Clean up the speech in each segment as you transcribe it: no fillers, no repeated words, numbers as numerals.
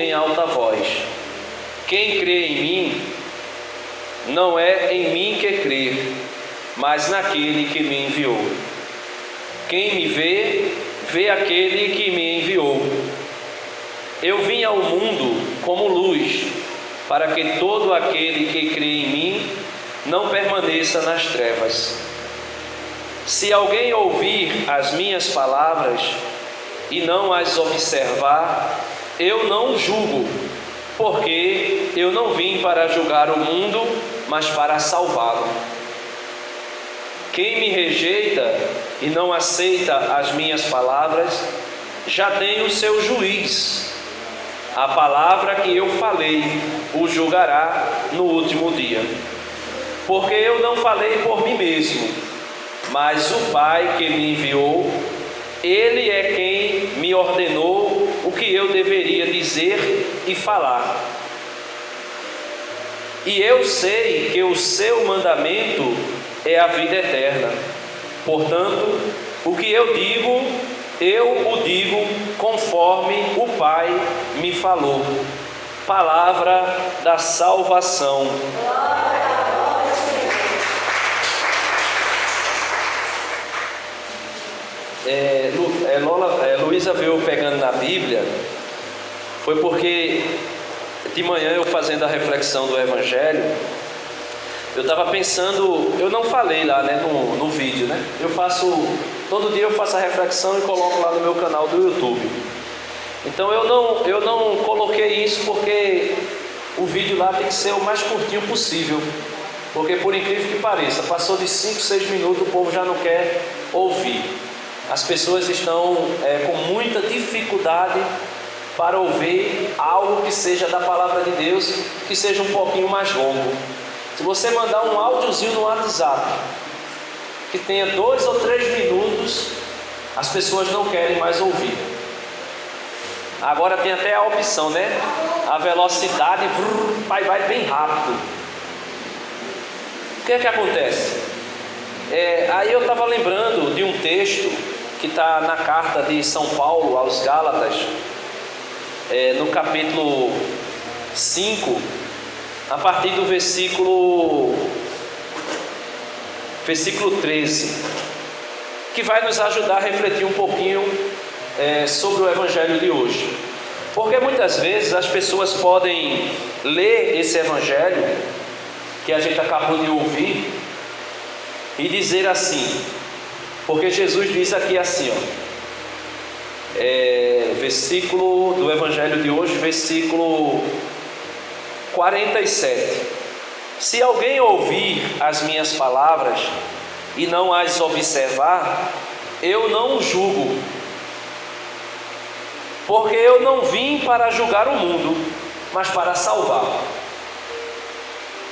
em alta voz: quem crê em mim, não é em mim que crê, mas naquele que me enviou. Quem me vê, vê aquele que me enviou. Eu vim ao mundo como luz, para que todo aquele que crê em mim não permaneça nas trevas. Se alguém ouvir as minhas palavras e não as observar, eu não julgo, porque eu não vim para julgar o mundo, mas para salvá-lo. Quem me rejeita e não aceita as minhas palavras, já tem o seu juiz. A palavra que eu falei o julgará no último dia. Porque eu não falei por mim mesmo, mas o Pai que me enviou, Ele é quem me ordenou o que eu deveria dizer e falar. E eu sei que o seu mandamento é a vida eterna. Portanto, o que eu o digo conforme o Pai me falou. Palavra da salvação. Luísa veio pegando na Bíblia, foi porque de manhã eu fazendo a reflexão do Evangelho, eu estava pensando, eu não falei lá, né, no vídeo, né? Todo dia eu faço a reflexão e coloco lá no meu canal do YouTube. Então eu não coloquei isso porque o vídeo lá tem que ser o mais curtinho possível. Porque por incrível que pareça, passou de 5, 6 minutos, o povo já não quer ouvir. As pessoas estão com muita dificuldade para ouvir algo que seja da palavra de Deus, que seja um pouquinho mais longo. Se você mandar um áudiozinho no WhatsApp, que tenha 2 ou 3 minutos, as pessoas não querem mais ouvir. Agora tem até a opção, né? A velocidade vai bem rápido. O que é que acontece? Aí eu estava lembrando de um texto que está na carta de São Paulo aos Gálatas, no capítulo 5, a partir do versículo 13, que vai nos ajudar a refletir um pouquinho sobre o Evangelho de hoje. Porque muitas vezes as pessoas podem ler esse Evangelho que a gente acabou de ouvir e dizer assim, porque Jesus diz aqui assim, versículo do Evangelho de hoje, versículo 47: se alguém ouvir as minhas palavras e não as observar, eu não o julgo, porque eu não vim para julgar o mundo, mas para salvá-lo.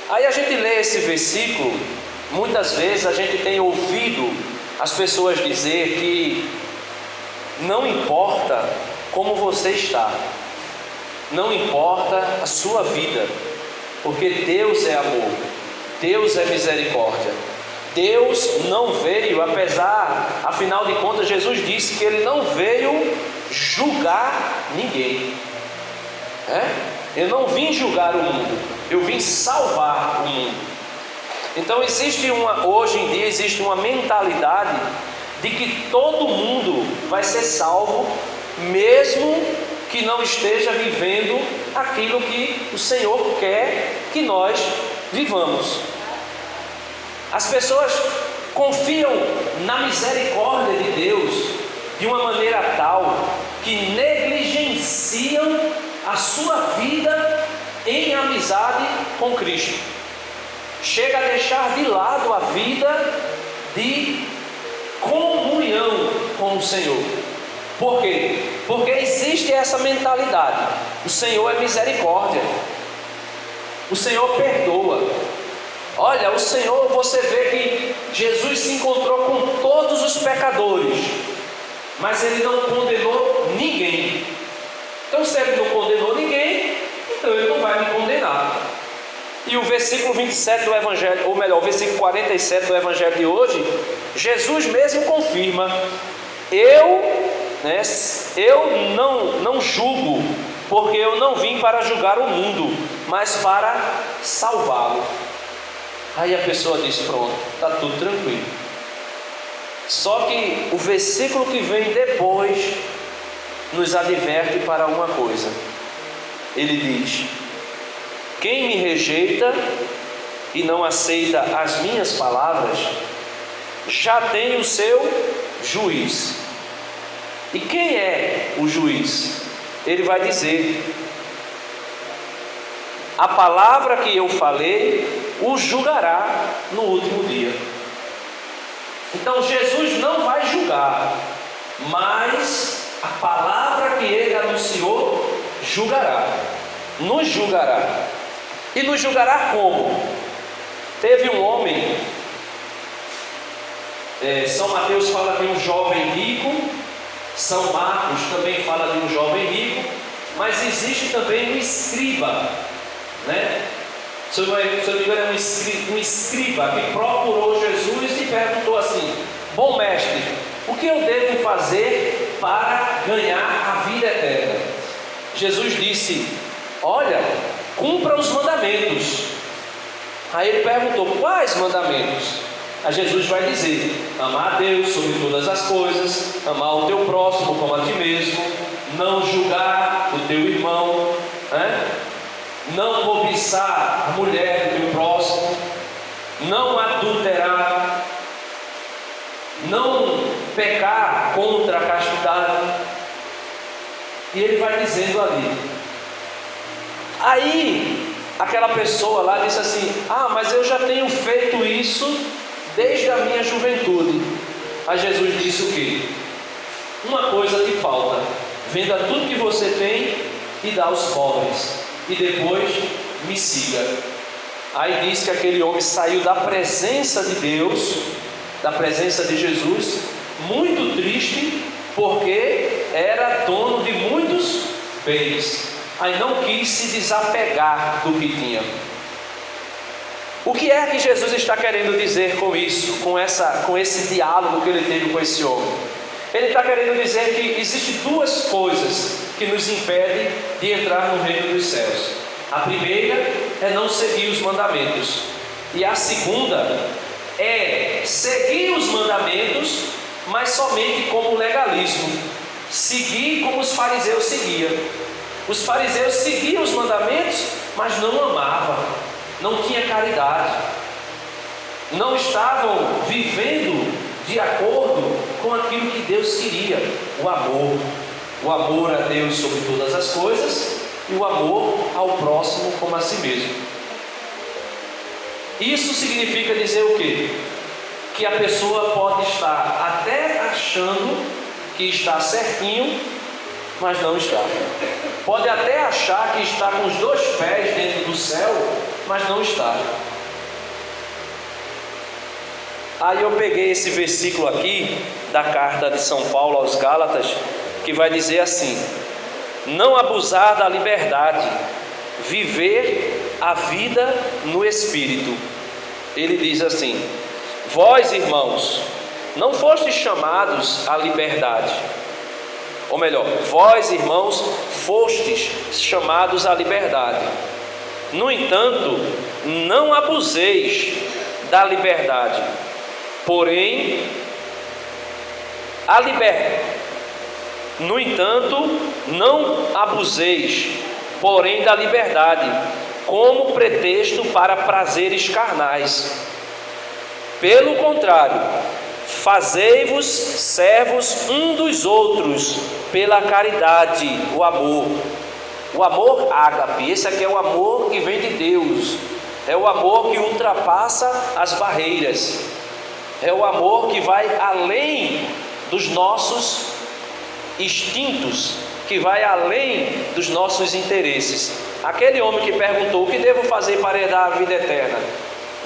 Aí a gente lê esse versículo, muitas vezes a gente tem ouvido as pessoas dizer que não importa como você está, não importa a sua vida, porque Deus é amor, Deus é misericórdia. Deus não veio, afinal de contas, Jesus disse que Ele não veio julgar ninguém. Eu não vim julgar o mundo, eu vim salvar o mundo. Então hoje em dia existe uma mentalidade de que todo mundo vai ser salvo, mesmo que não esteja vivendo aquilo que o Senhor quer que nós vivamos. As pessoas confiam na misericórdia de Deus de uma maneira tal que negligenciam a sua vida em amizade com Cristo. Chega a deixar de lado a vida de comunhão com o Senhor. Por quê? Porque existe essa mentalidade: o Senhor é misericórdia, o Senhor perdoa. Olha, o Senhor, você vê que Jesus se encontrou com todos os pecadores, mas Ele não condenou ninguém. Então, se Ele não condenou ninguém, então Ele não vai me condenar. E o versículo 27 do Evangelho, ou melhor, o versículo 47 do Evangelho de hoje, Jesus mesmo confirma: eu não julgo, porque eu não vim para julgar o mundo, mas para salvá-lo. Aí a pessoa diz: pronto, está tudo tranquilo. Só que o versículo que vem depois nos adverte para uma coisa. Ele diz: quem me rejeita e não aceita as minhas palavras, já tem o seu juiz. E quem é o juiz? Ele vai dizer: a palavra que eu falei o julgará no último dia. Então Jesus não vai julgar, mas a palavra que ele anunciou julgará, nos julgará. E nos julgará como? Teve um homem, São Mateus fala de um jovem rico, São Marcos também fala de um jovem rico, mas existe também um escriba, né? Se eu não me engano, é um escriba que procurou Jesus e perguntou assim: bom mestre, o que eu devo fazer para ganhar a vida eterna? Jesus disse: olha, cumpra os mandamentos. Aí ele perguntou: quais mandamentos? Aí Jesus vai dizer: amar a Deus sobre todas as coisas, amar o teu próximo como a ti mesmo, não julgar o teu irmão, né? Não cobiçar a mulher do teu próximo, não adulterar, não pecar contra a castidade. E ele vai dizendo ali. Aí aquela pessoa lá disse assim: ah, mas eu já tenho feito isso desde a minha juventude. Aí Jesus disse o quê? Uma coisa te falta: venda tudo que você tem e dá aos pobres, e depois me siga. Aí diz que aquele homem saiu da presença de Deus, da presença de Jesus, muito triste, porque era dono de muitos bens. Aí não quis se desapegar do que tinha. O que é que Jesus está querendo dizer com isso, com esse diálogo que ele teve com esse homem? Ele está querendo dizer que existem duas coisas que nos impedem de entrar no reino dos céus. A primeira é não seguir os mandamentos, e a segunda é seguir os mandamentos, mas somente como legalismo, seguir como os fariseus seguiam. Os fariseus seguiam os mandamentos, mas não amavam, não tinha caridade, não estavam vivendo de acordo com aquilo que Deus queria, o amor a Deus sobre todas as coisas e o amor ao próximo como a si mesmo. Isso significa dizer o quê? Que a pessoa pode estar até achando que está certinho, mas não está. Pode até achar que está com os dois pés dentro do céu, mas não está. Aí eu peguei esse versículo aqui da carta de São Paulo aos Gálatas, que vai dizer assim: não abusar da liberdade, viver a vida no Espírito. Ele diz assim: vós, irmãos, não fostes chamados à liberdade. Ou melhor, vós, irmãos, fostes chamados à liberdade. No entanto, não abuseis da liberdade. Porém, no entanto, não abuseis, porém, da liberdade, como pretexto para prazeres carnais. Pelo contrário, fazei-vos servos um dos outros pela caridade, o amor. O amor ágape, esse aqui é o amor que vem de Deus. É o amor que ultrapassa as barreiras. É o amor que vai além dos nossos instintos, que vai além dos nossos interesses. Aquele homem que perguntou: o que devo fazer para herdar a vida eterna?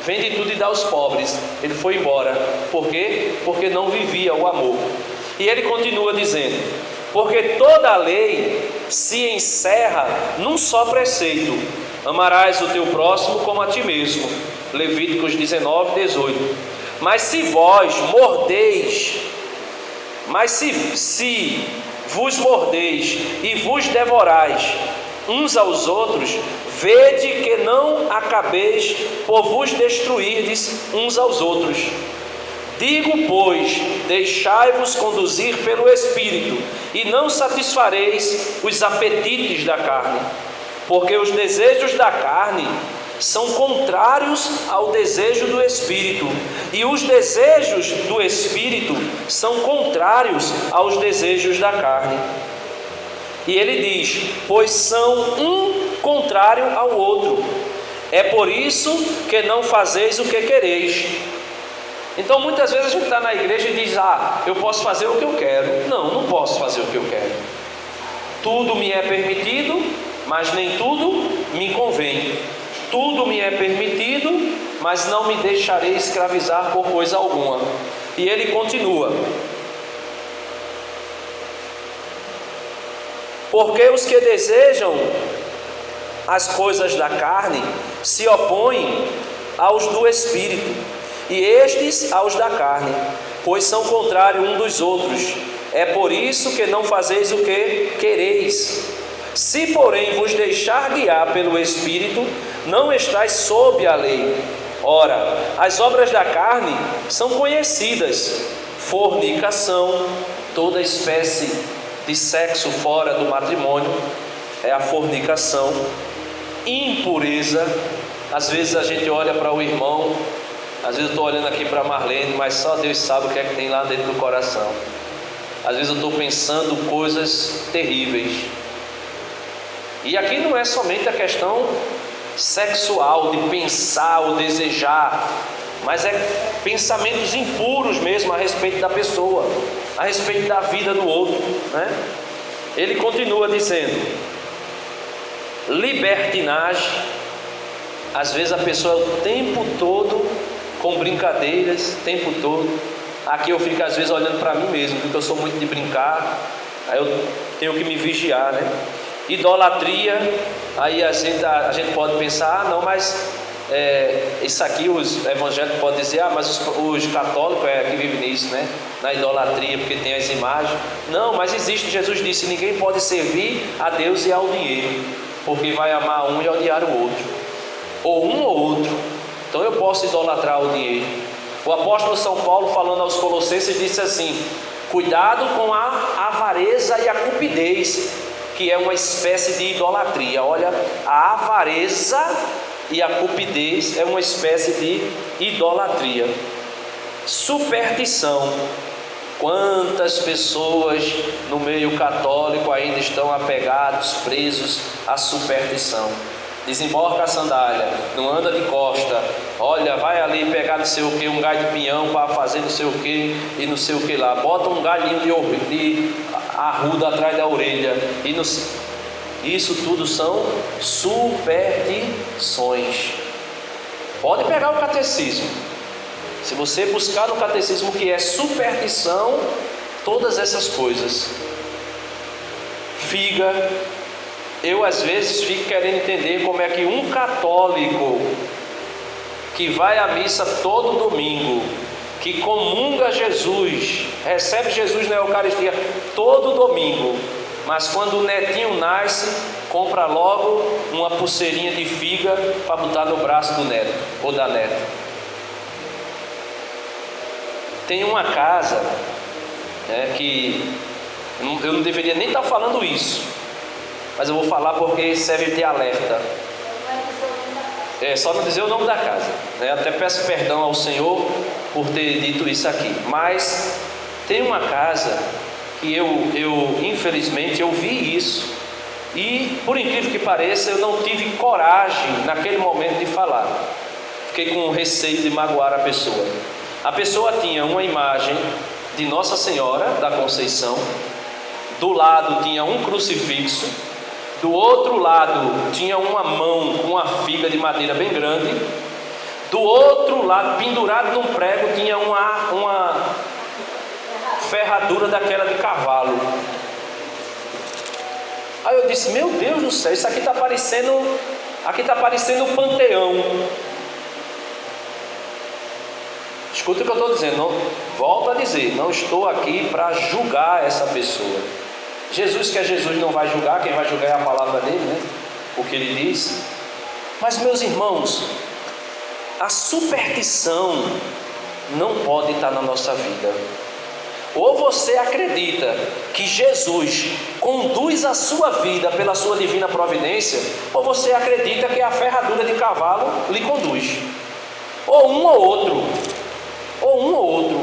Vende tudo e dá aos pobres. Ele foi embora. Por quê? Porque não vivia o amor. E ele continua dizendo: porque toda a lei se encerra num só preceito: amarás o teu próximo como a ti mesmo. Levíticos 19, 18. Mas se vós mordeis, vos mordeis e vos devorais uns aos outros, vede que não acabeis por vos destruirdes uns aos outros. Digo, pois, deixai-vos conduzir pelo Espírito, e não satisfareis os apetites da carne, porque os desejos da carne são contrários ao desejo do Espírito, e os desejos do Espírito são contrários aos desejos da carne. E ele diz: pois são um contrário ao outro. É por isso que não fazeis o que quereis. Então muitas vezes a gente está na igreja e diz: eu posso fazer o que eu quero. Não posso fazer o que eu quero. Tudo me é permitido, mas nem tudo me convém. Tudo me é permitido, mas não me deixarei escravizar por coisa alguma. E ele continua: porque os que desejam as coisas da carne se opõem aos do Espírito, e estes aos da carne, pois são contrários um dos outros. É por isso que não fazeis o que quereis. Se, porém, vos deixar guiar pelo Espírito, não estáis sob a lei. Ora, as obras da carne são conhecidas: fornicação, toda espécie de sexo fora do matrimônio é a fornicação. Impureza, às vezes a gente olha para o irmão, às vezes eu estou olhando aqui para Marlene, mas só Deus sabe o que é que tem lá dentro do coração. Às vezes eu estou pensando coisas terríveis. E aqui não é somente a questão sexual, de pensar ou desejar, mas é pensamentos impuros mesmo a respeito da pessoa, a respeito da vida do outro, né? Ele continua dizendo: libertinagem. Às vezes a pessoa o tempo todo com brincadeiras, o tempo todo. Aqui eu fico às vezes olhando para mim mesmo, porque eu sou muito de brincar, aí eu tenho que me vigiar, né? Idolatria, aí a gente pode pensar: não, mas isso aqui os evangélicos podem dizer: mas os católicos que vivem nisso, né? Na idolatria, porque tem as imagens. Não, mas existe. Jesus disse: ninguém pode servir a Deus e ao dinheiro, porque vai amar um e odiar o outro, ou um ou outro. Então eu posso idolatrar o dinheiro. O apóstolo São Paulo, falando aos Colossenses, disse assim: cuidado com a avareza e a cupidez, que é uma espécie de idolatria. Olha, a avareza e a cupidez é uma espécie de idolatria. Superstição. Quantas pessoas no meio católico ainda estão apegados, presos à superstição? Desemborca a sandália, não anda de costa, olha, vai ali pegar não sei o que, um galho de pinhão para fazer não sei o que e não sei o que lá, bota um galinho de arruda atrás da orelha, isso tudo são superstições. Pode pegar o catecismo, se você buscar no catecismo o que é superstição, todas essas coisas. Figa. Eu às vezes fico querendo entender como é que um católico que vai à missa todo domingo, que comunga Jesus, recebe Jesus na Eucaristia todo domingo, mas quando o netinho nasce, compra logo uma pulseirinha de figa para botar no braço do neto ou da neta. Tem uma casa que eu não deveria nem estar falando isso, mas eu vou falar porque serve de alerta. Só não dizer o nome da casa, né? Até peço perdão ao Senhor por ter dito isso aqui. Mas tem uma casa que eu infelizmente eu vi isso, e por incrível que pareça eu não tive coragem naquele momento de falar. Fiquei com receio de magoar a pessoa. A pessoa tinha uma imagem de Nossa Senhora da Conceição, do lado tinha um crucifixo, do outro lado tinha uma mão com uma figa de madeira bem grande, do outro lado, pendurado num prego, tinha uma ferradura daquela de cavalo. Aí eu disse: meu Deus do céu, isso aqui está parecendo o Panteão. Escuta o que eu estou dizendo, volto a dizer, não estou aqui para julgar essa pessoa. Jesus que é Jesus não vai julgar, quem vai julgar é a palavra dele, né? O que ele diz. Mas, meus irmãos, a superstição não pode estar na nossa vida. Ou você acredita que Jesus conduz a sua vida pela sua divina providência, ou você acredita que a ferradura de cavalo lhe conduz. Ou um ou outro. Ou um ou outro.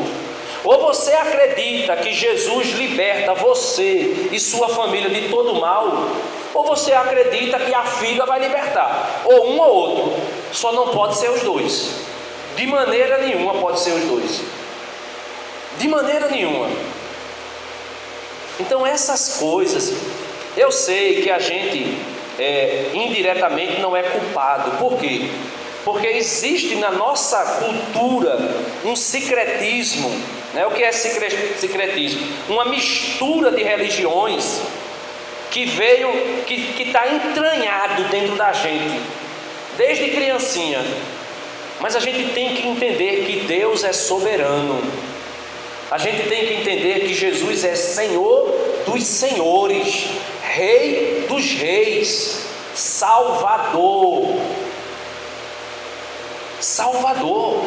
Ou você acredita que Jesus liberta você e sua família de todo mal, ou você acredita que a figa vai libertar. Ou um ou outro. Só não pode ser os dois. De maneira nenhuma pode ser os dois. De maneira nenhuma. Então essas coisas, eu sei que a gente indiretamente não é culpado. Por quê? Porque existe na nossa cultura um sincretismo, né? O que é sincretismo? Uma mistura de religiões que veio, que está entranhado dentro da gente, desde criancinha. Mas a gente tem que entender que Deus é soberano. A gente tem que entender que Jesus é Senhor dos senhores, Rei dos reis, Salvador. Salvador.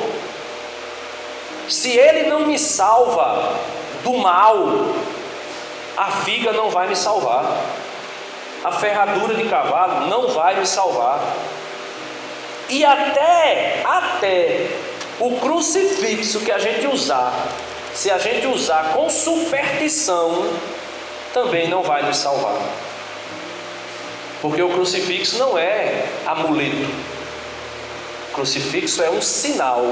Se Ele não me salva do mal, a figa não vai me salvar, a ferradura de cavalo não vai me salvar, e até o crucifixo que a gente usar, se a gente usar com superstição, também não vai nos salvar, porque o crucifixo não é amuleto. O crucifixo é um sinal.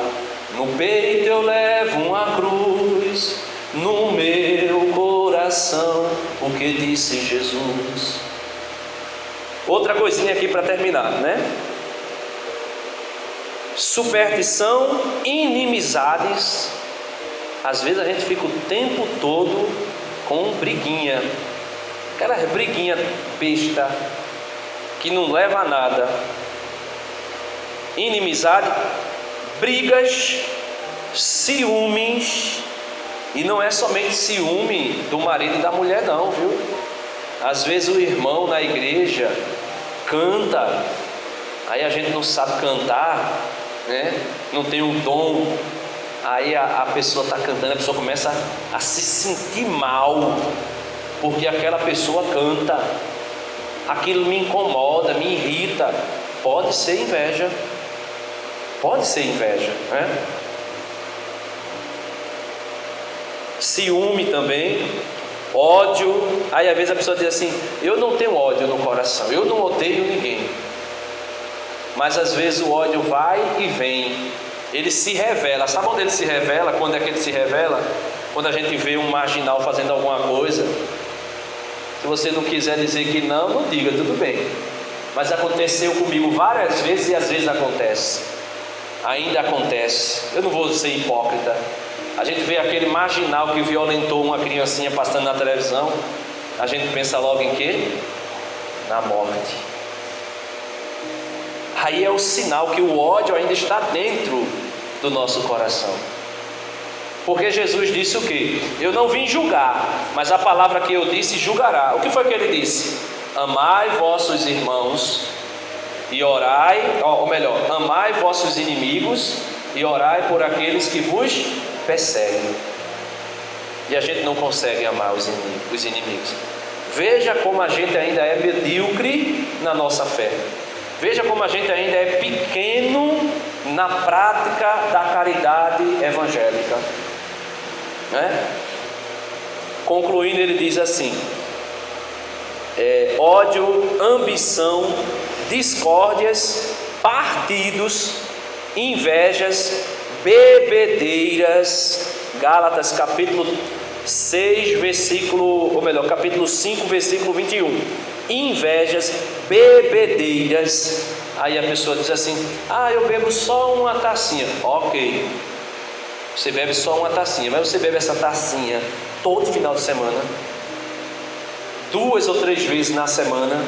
No peito eu levo uma cruz, no meu coração o que disse Jesus. Outra coisinha aqui para terminar, né? Superstição, inimizades. Às vezes a gente fica o tempo todo com briguinha, aquela briguinha besta que não leva a nada. Inimizade, brigas, ciúmes. E não é somente ciúme do marido e da mulher não, viu? Às vezes o irmão na igreja canta, aí a gente não sabe cantar, né? Não tem o dom. Aí a pessoa está cantando, a pessoa começa a se sentir mal, porque aquela pessoa canta. Aquilo me incomoda, me irrita. Pode ser inveja. Pode ser inveja, né? Ciúme também, ódio. Aí às vezes a pessoa diz assim: eu não tenho ódio no coração, eu não odeio ninguém. Mas às vezes o ódio vai e vem, ele se revela. Sabe onde ele se revela? Quando é que ele se revela? Quando a gente vê um marginal fazendo alguma coisa. Se você não quiser dizer que não, não diga, tudo bem. Mas aconteceu comigo várias vezes e às vezes acontece. Ainda acontece. Eu não vou ser hipócrita. A gente vê aquele marginal que violentou uma criancinha passando na televisão, a gente pensa logo em quê? Na morte. Aí é o sinal que o ódio ainda está dentro do nosso coração. Porque Jesus disse o quê? Eu não vim julgar, mas a palavra que eu disse julgará. O que foi que ele disse? Amai vossos irmãos e orai, ou melhor, amai vossos inimigos e orai por aqueles que vos perseguem. E a gente não consegue amar os inimigos. Veja como a gente ainda é medíocre na nossa fé. Veja como a gente ainda é pequeno na prática da caridade evangélica, né? Concluindo, ele diz assim: ódio, ambição, discórdias, partidos, invejas, bebedeiras. Gálatas capítulo 6, capítulo 5, versículo 21. Invejas, bebedeiras. Aí a pessoa diz assim: eu bebo só uma tacinha. Ok, você bebe só uma tacinha, mas você bebe essa tacinha todo final de semana, 2 ou 3 vezes na semana.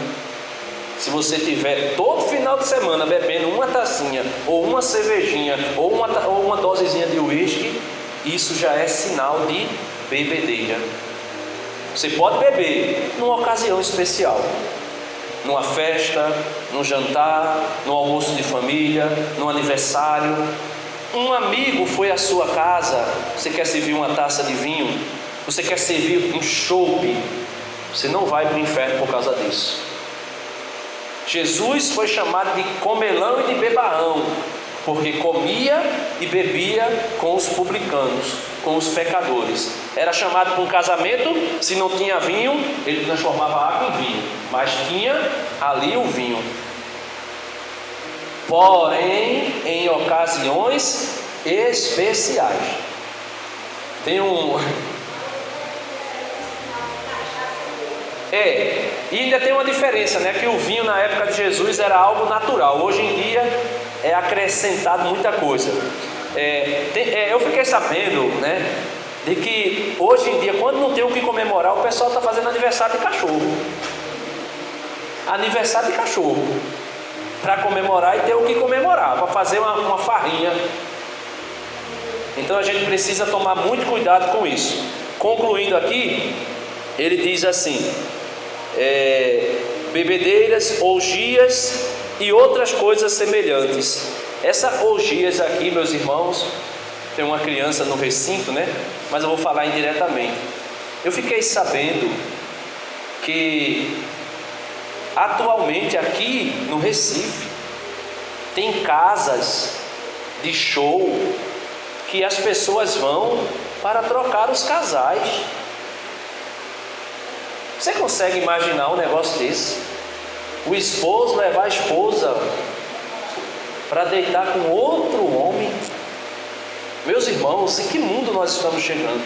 Se você tiver todo final de semana bebendo uma tacinha, ou uma cervejinha, ou uma dosezinha de uísque, isso já é sinal de bebedeira. Você pode beber numa ocasião especial, numa festa, num jantar, num almoço de família, num aniversário. Um amigo foi à sua casa, você quer servir uma taça de vinho, você quer servir um chope, você não vai para o inferno por causa disso. Jesus foi chamado de comelão e de bebarrão, porque comia e bebia com os publicanos, com os pecadores. Era chamado para um casamento, se não tinha vinho, ele transformava água em vinho, mas tinha ali o vinho. Porém, em ocasiões especiais. Tem e ainda tem uma diferença, né? Que o vinho na época de Jesus era algo natural. Hoje em dia é acrescentado muita coisa. Eu fiquei sabendo, né, de que hoje em dia, quando não tem o que comemorar, o pessoal está fazendo aniversário de cachorro. Aniversário de cachorro, para comemorar e ter o que comemorar, para fazer uma farrinha. Então a gente precisa tomar muito cuidado com isso. Concluindo aqui, ele diz assim: bebedeiras, orgias e outras coisas semelhantes. Essa orgias aqui, meus irmãos, tem uma criança no recinto, né? Mas eu vou falar indiretamente. Eu fiquei sabendo que atualmente aqui no Recife tem casas de show que as pessoas vão para trocar os casais. Você consegue imaginar um negócio desse? O esposo levar a esposa para deitar com outro homem? Meus irmãos, em que mundo nós estamos chegando?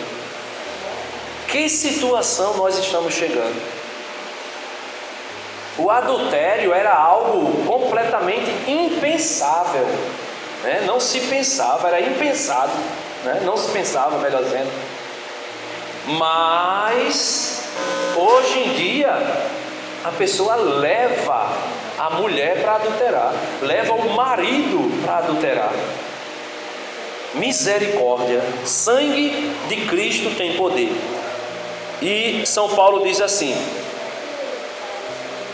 Que situação nós estamos chegando? O adultério era algo completamente impensável, né? Não se pensava, era impensado, né? Não se pensava, melhor dizendo. Mas hoje em dia a pessoa leva a mulher para adulterar, leva o marido para adulterar. Misericórdia, sangue de Cristo tem poder. E São Paulo diz assim: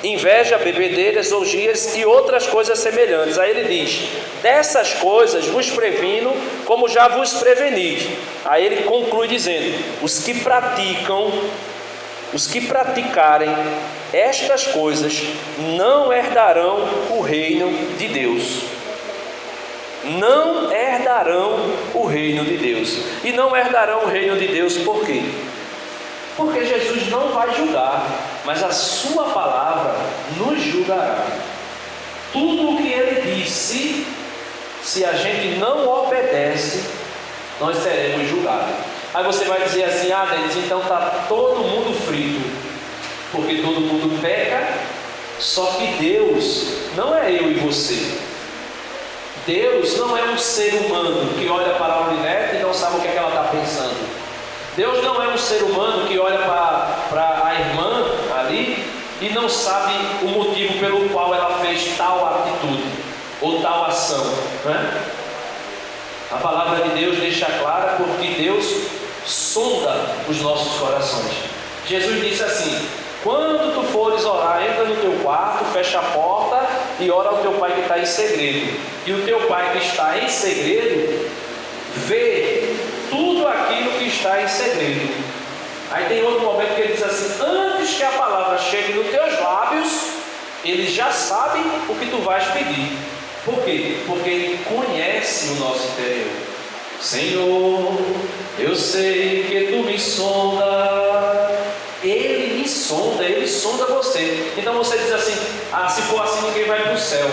inveja, bebedeiras, orgias e outras coisas semelhantes. Aí ele diz: dessas coisas vos previno, como já vos preveni. Aí ele conclui dizendo: os que praticarem estas coisas não herdarão o reino de Deus. Não herdarão o reino de Deus. E não herdarão o reino de Deus por quê? Porque Jesus não vai julgar, mas a sua palavra nos julgará. Tudo o que ele disse, se a gente não obedece, nós seremos julgados. Aí você vai dizer assim: ah, Denis, então está todo mundo frito, porque todo mundo peca. Só que Deus não é eu e você. Deus não é um ser humano que olha para a Aurinete e não sabe o que é que ela está pensando. Deus não é um ser humano que olha para a irmã ali e não sabe o motivo pelo qual ela fez tal atitude ou tal ação, né? A palavra de Deus deixa clara, porque Deus sonda os nossos corações. Jesus disse assim: quando tu fores orar, entra no teu quarto, fecha a porta e ora ao teu pai que está em segredo. E o teu pai que está em segredo vê tudo aquilo que está em segredo. Aí tem outro momento que ele diz assim: antes que a palavra chegue nos teus lábios, ele já sabe o que tu vais pedir. Por quê? Porque ele conhece o nosso interior. Senhor, eu sei que tu me sonda. Ele me sonda, ele sonda você. Então você diz assim: ah, se for assim ninguém vai para o céu,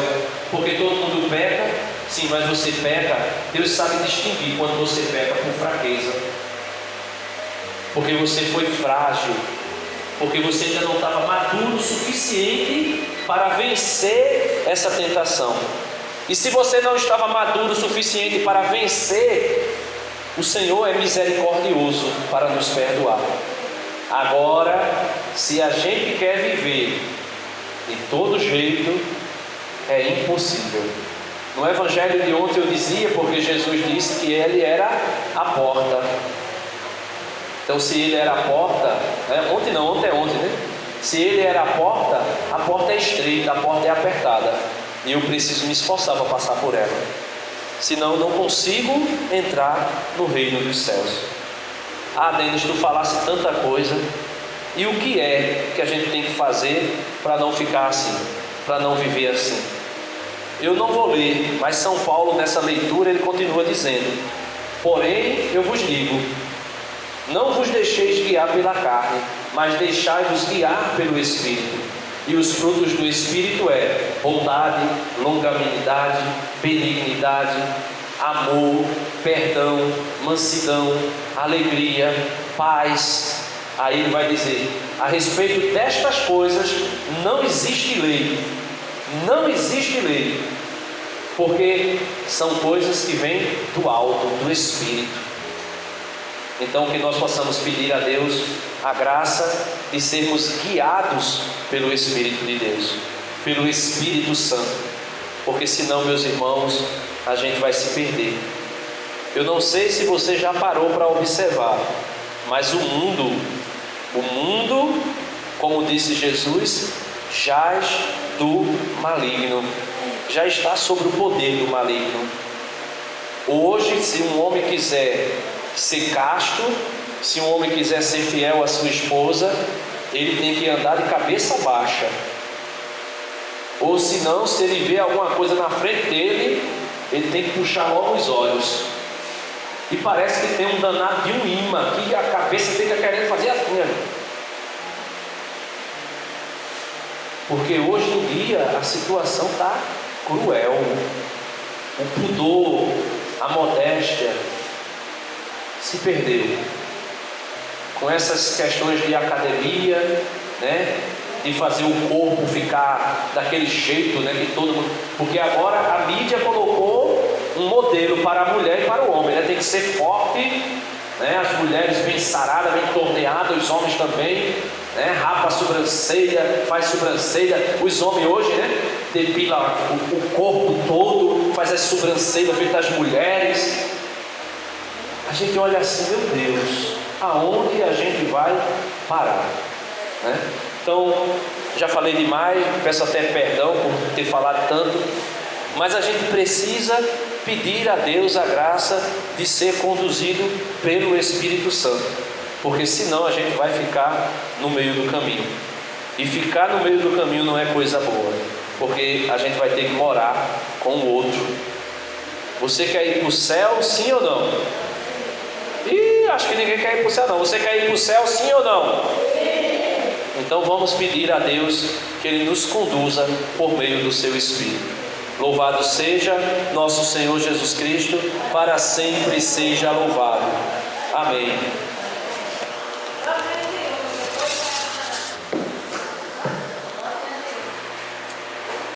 porque todo mundo peca. Sim, mas você peca, Deus sabe distinguir quando você peca por fraqueza, porque você foi frágil, porque você ainda não estava maduro o suficiente para vencer essa tentação. E se você não estava maduro o suficiente para vencer, o Senhor é misericordioso para nos perdoar. Agora, se a gente quer viver de todo jeito, é impossível. No evangelho de ontem eu dizia, porque Jesus disse que ele era a porta. Então, se Ele era a porta, ontem é ontem, né? Se Ele era a porta é estreita, a porta é apertada, e eu preciso me esforçar para passar por ela, senão eu não consigo entrar no reino dos céus. Denis, tu falasse tanta coisa, e o que é que a gente tem que fazer para não ficar assim, para não viver assim? Eu não vou ler, mas São Paulo nessa leitura ele continua dizendo: porém eu vos digo, não vos deixeis guiar pela carne, mas deixai-vos guiar pelo Espírito. E os frutos do Espírito é bondade, longanimidade, benignidade, amor, perdão, mansidão, alegria, paz. Aí ele vai dizer: a respeito destas coisas não existe lei. Não existe lei, porque são coisas que vêm do alto, do Espírito. Então, que nós possamos pedir a Deus a graça de sermos guiados pelo Espírito de Deus, pelo Espírito Santo, porque senão, meus irmãos, a gente vai se perder. Eu não sei se você já parou para observar, mas o mundo, como disse Jesus, jaz do maligno, já está sob o poder do maligno. Hoje, se um homem quiser ser casto, se um homem quiser ser fiel à sua esposa, ele tem que andar de cabeça baixa, ou senão, se ele vê alguma coisa na frente dele, ele tem que puxar logo os olhos, e parece que tem um danado de um imã, que a cabeça fica querendo fazer assim, porque hoje em dia a situação está cruel. O pudor, a modéstia se perdeu com essas questões de academia, né? De fazer o corpo ficar daquele jeito, né? Que todo mundo... Porque agora a mídia colocou um modelo para a mulher e para o homem, né? Tem que ser forte, né? As mulheres bem saradas, bem torneadas, os homens também, né? Rapa a sobrancelha, faz sobrancelha. Os homens hoje, né? Depila o corpo todo, faz as sobrancelhas feitas das mulheres. A gente olha assim, meu Deus, aonde a gente vai parar, né? Então, já falei demais, peço até perdão por ter falado tanto, mas a gente precisa pedir a Deus a graça de ser conduzido pelo Espírito Santo, porque senão a gente vai ficar no meio do caminho, e ficar no meio do caminho não é coisa boa, porque a gente vai ter que morar com o outro. Você quer ir para o céu, sim ou não? Acho que ninguém quer ir para o céu não. Você quer ir para o céu, sim ou não? Então vamos pedir a Deus que Ele nos conduza por meio do seu Espírito. Louvado seja nosso Senhor Jesus Cristo, para sempre seja louvado. Amém.